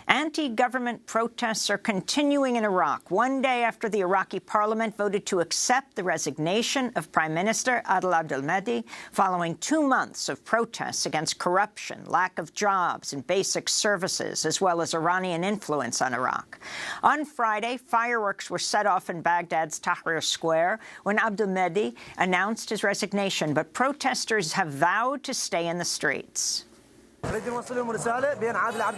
Anti-government protests are continuing in Iraq, one day after the Iraqi Parliament voted to accept the resignation of Prime Minister Adel Abdul Mahdi following 2 months of protests against corruption, lack of jobs and basic services, as well as Iranian influence on Iraq. On Friday, fireworks were set off in Baghdad's Tahrir Square when Abdul Mahdi announced his resignation, but protesters have vowed to stay in the streets.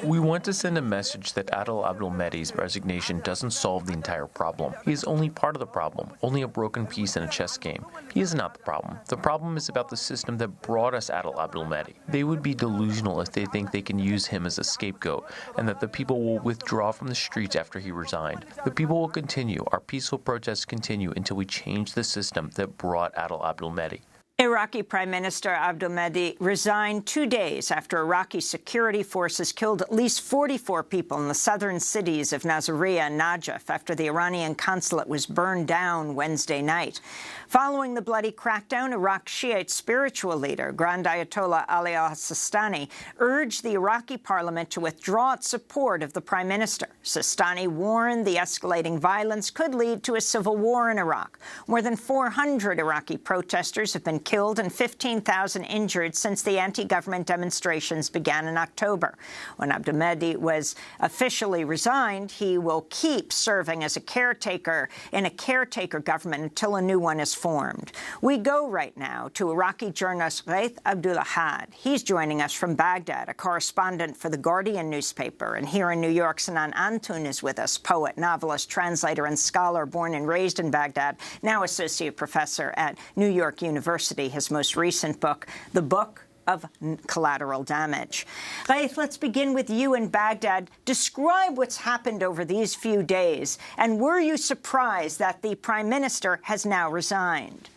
We want to send a message that Adel Abdul-Mahdi's resignation doesn't solve the entire problem. He is only part of the problem, only a broken piece in a chess game. He is not the problem. The problem is about the system that brought us Adel Abdul-Mahdi. They would be delusional if they think they can use him as a scapegoat and that the people will withdraw from the streets after he resigned. The people will continue. Our peaceful protests continue until we change the system that brought Adel Abdul-Mahdi. Iraqi Prime Minister Abdul Mahdi resigned 2 days after Iraqi security forces killed at least 44 people in the southern cities of Nasiriya and Najaf after the Iranian consulate was burned down Wednesday night. Following the bloody crackdown, Iraq's Shi'ite spiritual leader, Grand Ayatollah Ali al-Sistani, urged the Iraqi Parliament to withdraw its support of the Prime Minister. Sistani warned the escalating violence could lead to a civil war in Iraq. More than 400 Iraqi protesters have been killed and 15,000 injured since the anti-government demonstrations began in October. When Abdul Mahdi was officially resigned, he will keep serving as a caretaker in a caretaker government until a new one is formed. We go right now to Iraqi journalist Ghaith Abdul-Ahad. He's joining us from Baghdad, a correspondent for the Guardian newspaper. And here in New York, Sinan Antoon is with us, poet, novelist, translator, and scholar born and raised in Baghdad, now associate professor at New York University. His most recent book, The Book of Collateral Damage. Ghaith, let's begin with you in Baghdad. Describe what's happened over these few days, and were you surprised that the Prime Minister has now resigned?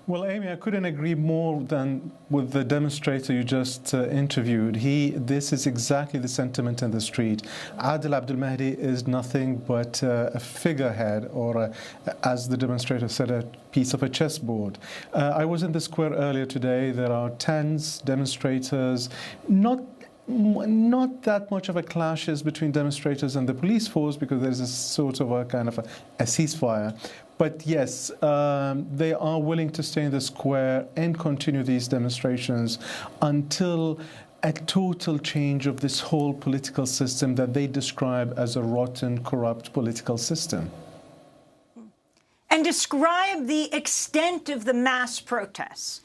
Well, Amy, I couldn't agree more than with the demonstrator you just interviewed. This is exactly the sentiment in the street. Adel Abdul-Mahdi is nothing but a figurehead, or as the demonstrator said, a piece of a chessboard. I was in the square earlier today. There are tens demonstrators, not that much of a clashes between demonstrators and the police force because there's a sort of a kind of a ceasefire. But yes, they are willing to stay in the square and continue these demonstrations until a total change of this whole political system that they describe as a rotten, corrupt political system. And describe the extent of the mass protests.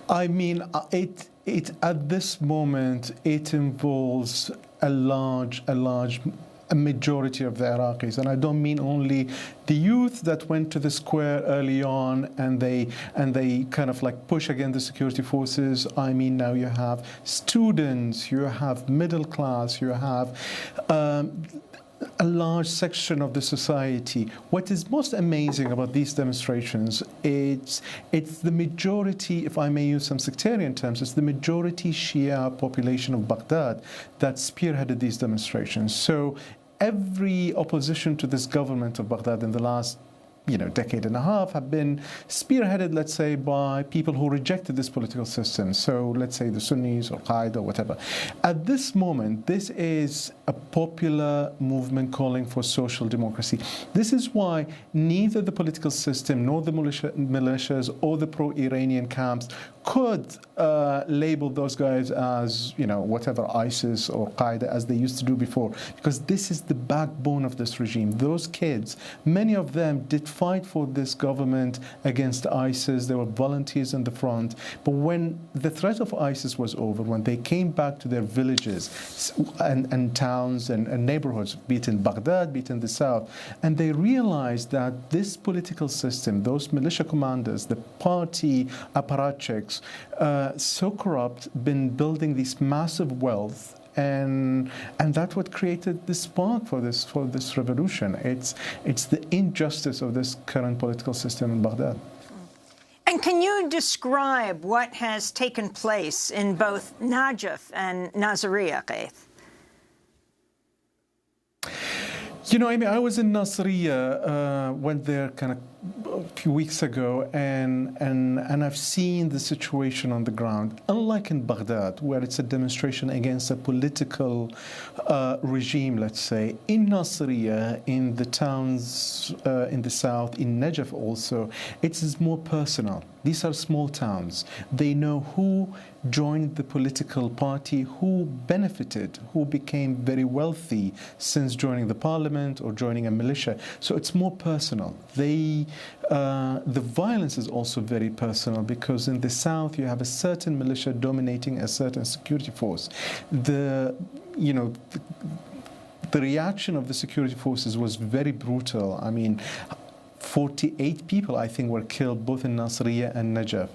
I mean, at this moment, it involves a majority of the Iraqis, and I don't mean only the youth that went to the square early on and they kind of like push against the security forces. I mean, now you have students, you have middle class, you have a large section of the society. What is most amazing about these demonstrations, it's the majority, if I may use some sectarian terms, it's the majority Shia population of Baghdad that spearheaded these demonstrations. So every opposition to this government of Baghdad in the last decade and a half have been spearheaded, let's say, by people who rejected this political system. So let's say the Sunnis or Qaeda or whatever. At this moment, this is a popular movement calling for social democracy. This is why neither the political system nor the militias or the pro-Iranian camps could label those guys as, whatever, ISIS or Qaeda, as they used to do before, because this is the backbone of this regime. Those kids, many of them did fight for this government against ISIS. They were volunteers in the front. But when the threat of ISIS was over, when they came back to their villages and towns and neighborhoods, be it in Baghdad, be it in the south, and they realized that this political system, those militia commanders, the party apparatchiks, so corrupt, been building this massive wealth, and that's what created the spark for this revolution. It's the injustice of this current political system in Baghdad. And can you describe what has taken place in both Najaf and Nasiriya, Ghaith? You know, I mean, I was in Nasiriya, went there kind of a few weeks ago, and I've seen the situation on the ground. Unlike in Baghdad, where it's a demonstration against a political regime, let's say, in Nasiriya, in the towns in the south, in Najaf also, it is more personal. These are small towns. They know who joined the political party, who benefited, who became very wealthy since joining the parliament or joining a militia. So it's more personal. The violence is also very personal, because in the south you have a certain militia dominating a certain security force. The reaction of the security forces was very brutal. I mean, 48 people, I think, were killed both in Nasiriya and Najaf.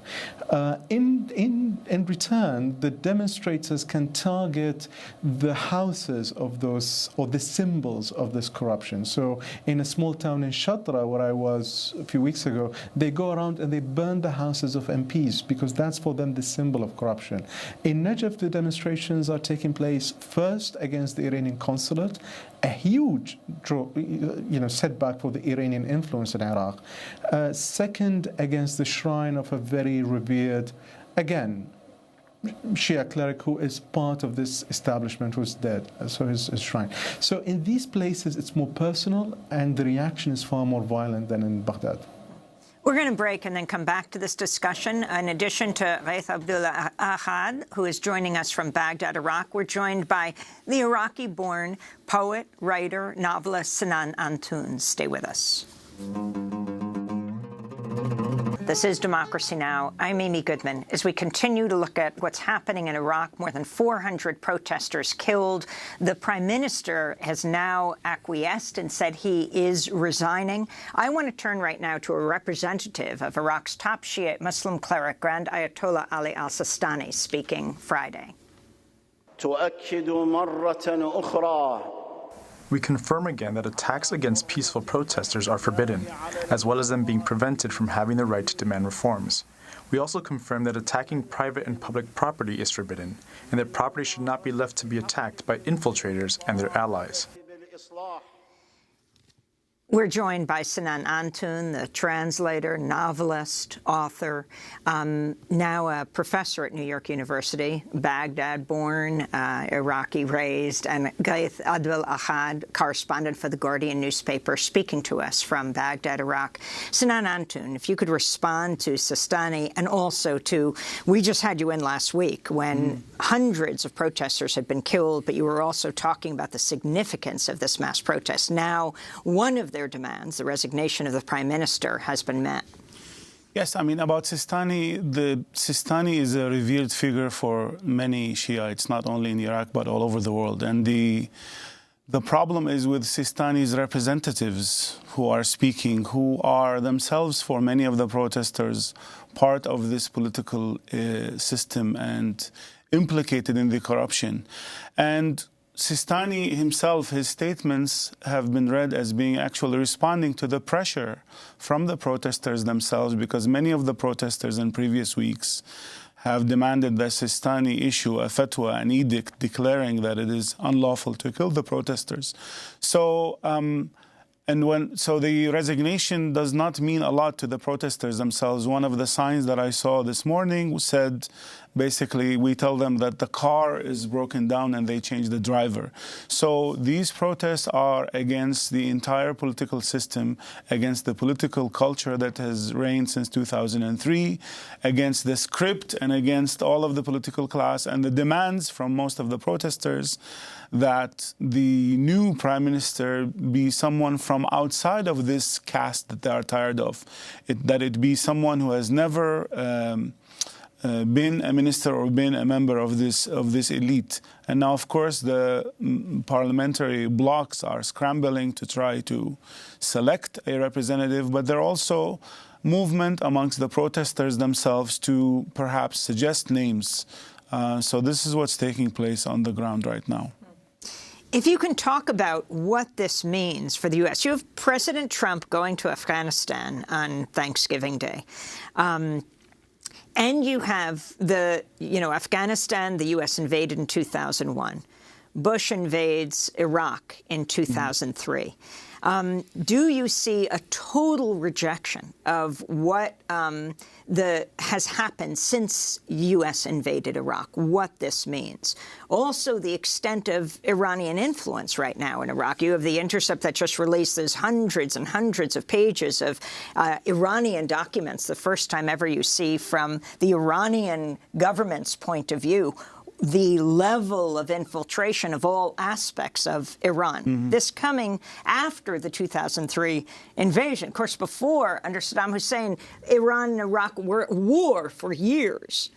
In return, the demonstrators can target the houses of those, or the symbols of this corruption. So in a small town in Shatra, where I was a few weeks ago, they go around and they burn the houses of MPs, because that's for them the symbol of corruption. In Najaf, the demonstrations are taking place first against the Iranian consulate, a huge setback for the Iranian influence in Iraq. Second, against the shrine of a very revered, again, Shia cleric who is part of this establishment, who's dead, so his shrine. So in these places, it's more personal, and the reaction is far more violent than in Baghdad. We're going to break and then come back to this discussion. In addition to Ghaith Abdul-Ahad, who is joining us from Baghdad, Iraq, we're joined by the Iraqi-born poet, writer, novelist Sinan Antoon. Stay with us. This is Democracy Now! I'm Amy Goodman. As we continue to look at what's happening in Iraq, more than 400 protesters killed. The Prime Minister has now acquiesced and said he is resigning. I want to turn right now to a representative of Iraq's top Shiite Muslim cleric, Grand Ayatollah Ali al-Sistani, speaking Friday. We confirm again that attacks against peaceful protesters are forbidden, as well as them being prevented from having the right to demand reforms. We also confirm that attacking private and public property is forbidden, and that property should not be left to be attacked by infiltrators and their allies. We're joined by Sinan Antoon, the translator, novelist, author, now a professor at New York University, Baghdad-born, Iraqi-raised, and Ghaith Abdul-Ahad, correspondent for the Guardian newspaper, speaking to us from Baghdad, Iraq. Sinan Antoon, if you could respond to Sistani, and also to, we just had you in last week when hundreds of protesters had been killed, but you were also talking about the significance of this mass protest. Now, one of their demands, the resignation of the Prime Minister, has been met. Yes, I mean, about Sistani, Sistani is a revered figure for many Shiites, not only in Iraq, but all over the world. And the problem is with Sistani's representatives who are speaking, who are themselves, for many of the protesters, part of this political system and implicated in the corruption. And Sistani himself, his statements have been read as being actually responding to the pressure from the protesters themselves, because many of the protesters in previous weeks have demanded that Sistani issue a fatwa, an edict declaring that it is unlawful to kill the protesters. So, so the resignation does not mean a lot to the protesters themselves. One of the signs that I saw this morning said, basically, we tell them that the car is broken down and they change the driver. So these protests are against the entire political system, against the political culture that has reigned since 2003, against the script and against all of the political class, and the demands from most of the protesters that the new Prime Minister be someone from outside of this caste that they are tired of, that it be someone who has never been a minister or been a member of this elite. And now, of course, the parliamentary blocs are scrambling to try to select a representative, but there are also movement amongst the protesters themselves to perhaps suggest names. So this is what's taking place on the ground right now. If you can talk about what this means for the U.S. You have President Trump going to Afghanistan on Thanksgiving Day. And you have Afghanistan, the U.S. invaded in 2001. Bush invades Iraq in 2003. Do you see a total rejection of what has happened since U.S. invaded Iraq, what this means? Also, the extent of Iranian influence right now in Iraq. You have The Intercept that just released those hundreds and hundreds of pages of Iranian documents, the first time ever you see from the Iranian government's point of view the level of infiltration of all aspects of Iran. This coming after the 2003 invasion. Of course, before, under Saddam Hussein, Iran and Iraq were at war for years.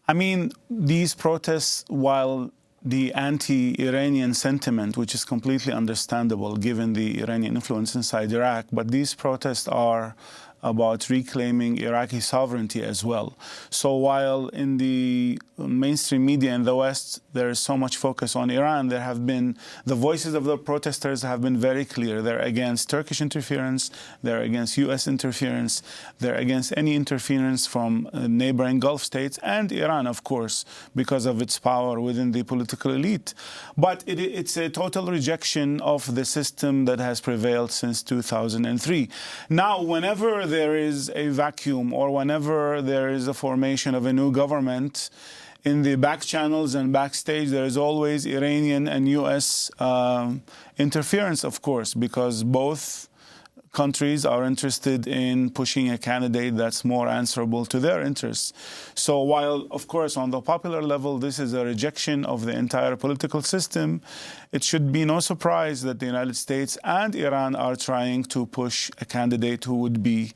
I mean, these protests, while the anti-Iranian sentiment, which is completely understandable given the Iranian influence inside Iraq, but these protests are about reclaiming Iraqi sovereignty as well. So while in the mainstream media in the West, there is so much focus on Iran, there have been, the voices of the protesters have been very clear. They're against Turkish interference, they're against US interference, they're against any interference from neighboring Gulf states and Iran, of course, because of its power within the political elite. But it's a total rejection of the system that has prevailed since 2003. Now, whenever there is a vacuum or whenever there is a formation of a new government, in the back channels and backstage, there is always Iranian and U.S. interference, of course, because both countries are interested in pushing a candidate that's more answerable to their interests. So while, of course, on the popular level, this is a rejection of the entire political system, it should be no surprise that the United States and Iran are trying to push a candidate who would be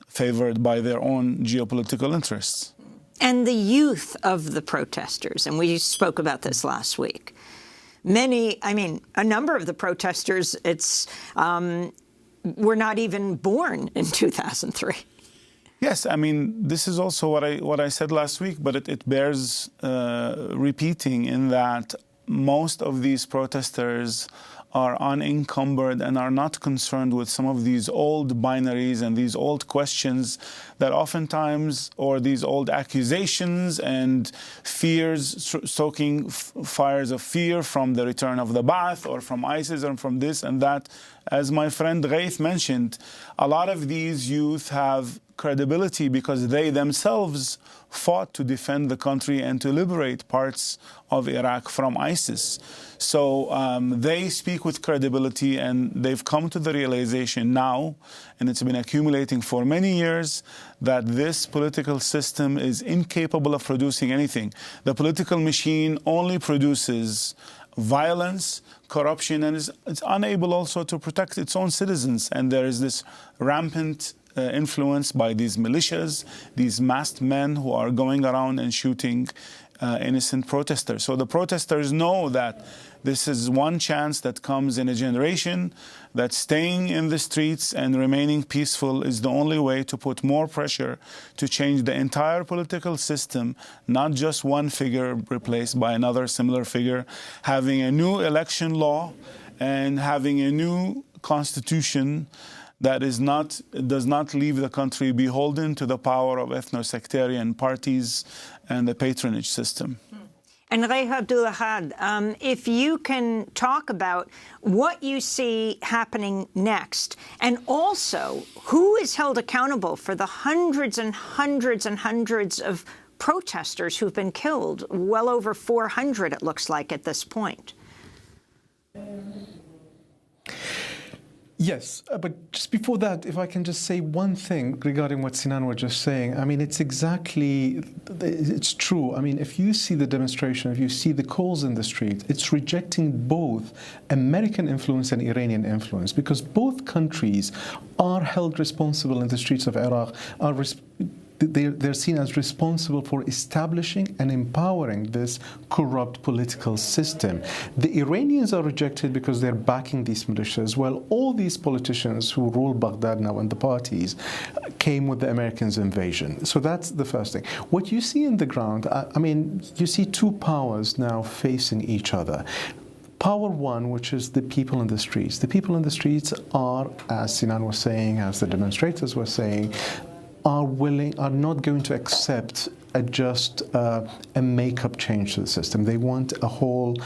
favored by their own geopolitical interests. And the youth of the protesters, and we spoke about this last week. A number of the protesters, were not even born in 2003. Yes, I mean, this is also what I said last week, but it bears repeating in that most of these protesters are unencumbered and are not concerned with some of these old binaries and these old questions that oftentimes, or these old accusations and fears, stoking fires of fear from the return of the Ba'ath or from ISIS or from this and that. As my friend Ghaith mentioned, a lot of these youth have credibility because they themselves fought to defend the country and to liberate parts of Iraq from ISIS. So they speak with credibility, and they've come to the realization now, and it's been accumulating for many years, that this political system is incapable of producing anything. The political machine only produces violence, corruption, and it's unable also to protect its own citizens. And there is this rampant influence by these militias, these masked men who are going around and shooting innocent protesters. So the protesters know that this is one chance that comes in a generation, that staying in the streets and remaining peaceful is the only way to put more pressure to change the entire political system, not just one figure replaced by another similar figure, having a new election law and having a new constitution that does not leave the country beholden to the power of ethno-sectarian parties and the patronage system. And Ghaith Abdul-Ahad, if you can talk about what you see happening next, and also who is held accountable for the hundreds and hundreds and hundreds of protesters who've been killed, well over 400 it looks like at this point. Yes, but just before that, if I can just say one thing regarding what Sinan was just saying. I mean, it's true. I mean, if you see the demonstration, if you see the calls in the street, it's rejecting both American influence and Iranian influence, because both countries are held responsible in the streets of Iraq, they're seen as responsible for establishing and empowering this corrupt political system. The Iranians are rejected because they're backing these militias, while all these politicians who rule Baghdad now and the parties came with the Americans' invasion. So that's the first thing. What you see in the ground, I mean, you see two powers now facing each other. Power one, which is the people in the streets. The people in the streets are, as Sinan was saying, as the demonstrators were saying, are not going to accept just a makeup change to the system. They want a whole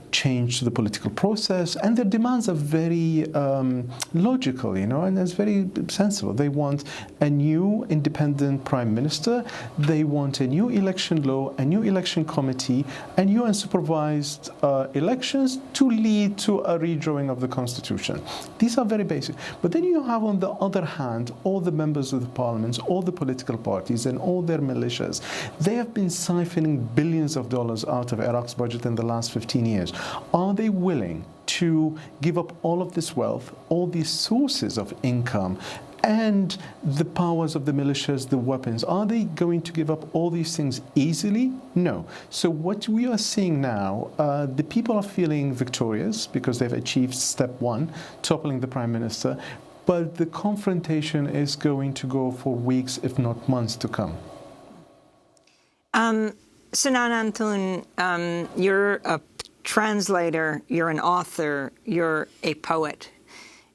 change to the political process, and their demands are very logical, and it's very sensible. They want a new independent prime minister, they want a new election law, a new election committee, and UN supervised elections to lead to a redrawing of the constitution. These are very basic. But then you have, on the other hand, all the members of the parliaments, all the political parties, and all their militias. They have been siphoning billions of dollars out of Iraq's budget in the last 15 years. Are they willing to give up all of this wealth, all these sources of income, and the powers of the militias, the weapons? Are they going to give up all these things easily? No. So what we are seeing now, the people are feeling victorious because they've achieved step one, toppling the prime minister, but the confrontation is going to go for weeks, if not months, to come. Sinan Antoon, you're a translator, you're an author, you're a poet.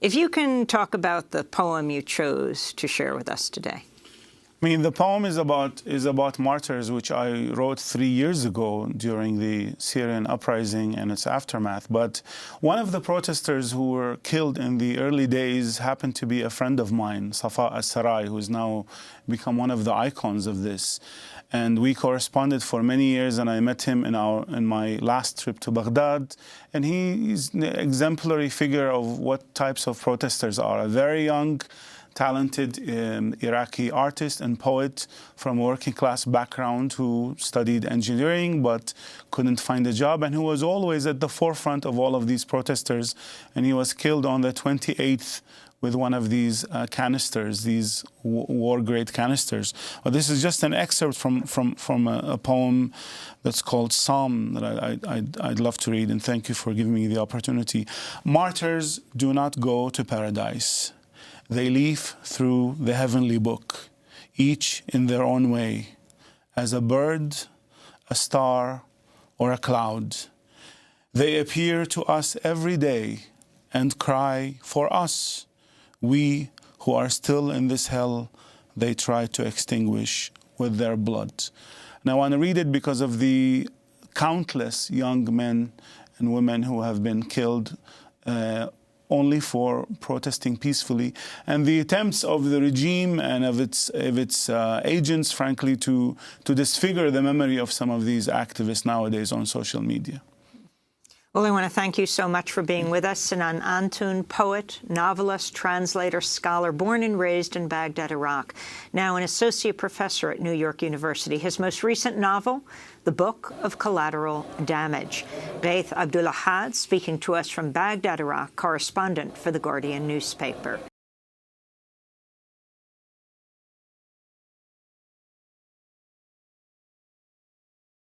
If you can talk about the poem you chose to share with us today. I mean, the poem is about martyrs, which I wrote 3 years ago during the Syrian uprising and its aftermath. But one of the protesters who were killed in the early days happened to be a friend of mine, Safa As-Sarai, who has now become one of the icons of this. And we corresponded for many years, and I met him in my last trip to Baghdad. And he's an exemplary figure of what types of protesters are. A very young, talented Iraqi artist and poet from a working class background who studied engineering but couldn't find a job, and who was always at the forefront of all of these protesters. And he was killed on the 28th with one of these canisters, these war-grade canisters. Well, this is just an excerpt from a poem that's called Psalm that I'd love to read, and thank you for giving me the opportunity. Martyrs do not go to paradise. They leaf through the heavenly book, each in their own way, as a bird, a star, or a cloud. They appear to us every day and cry for us. We who are still in this hell, they try to extinguish with their blood. And I want to read it because of the countless young men and women who have been killed only for protesting peacefully, and the attempts of the regime and of its agents, frankly, to disfigure the memory of some of these activists nowadays on social media. Well, I want to thank you so much for being with us. Sinan Antoon, poet, novelist, translator, scholar, born and raised in Baghdad, Iraq, now an associate professor at New York University. His most recent novel, The Book of Collateral Damage. Ghaith Abdul-Ahad, speaking to us from Baghdad, Iraq, correspondent for The Guardian newspaper.